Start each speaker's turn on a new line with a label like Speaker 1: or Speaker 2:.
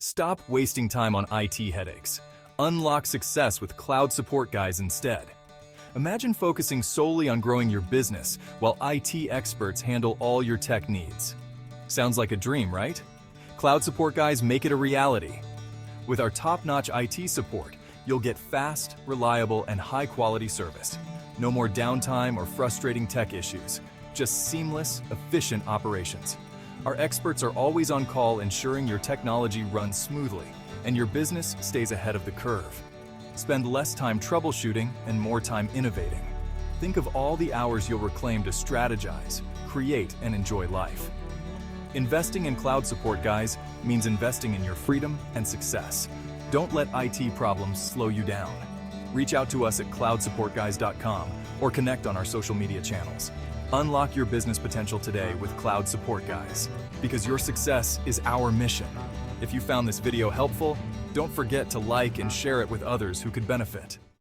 Speaker 1: Stop wasting time on IT headaches. Unlock success with Cloud Support Guys instead. Imagine focusing solely on growing your business while IT experts handle all your tech needs. Sounds like a dream, right? Cloud Support Guys make it a reality. With our top-notch IT support, you'll get fast, reliable, and high-quality service. No more downtime or frustrating tech issues, just seamless, efficient operations. Our experts are always on call, ensuring your technology runs smoothly and your business stays ahead of the curve. Spend less time troubleshooting and more time innovating. Think of all the hours you'll reclaim to strategize, create, and enjoy life. Investing in Cloud Support Guys means investing in your freedom and success. Don't let IT problems slow you down. Reach out to us at cloudsupportguys.com or connect on our social media channels. Unlock your business potential today with Cloud Support Guys, because your success is our mission. If you found this video helpful, don't forget to like and share it with others who could benefit.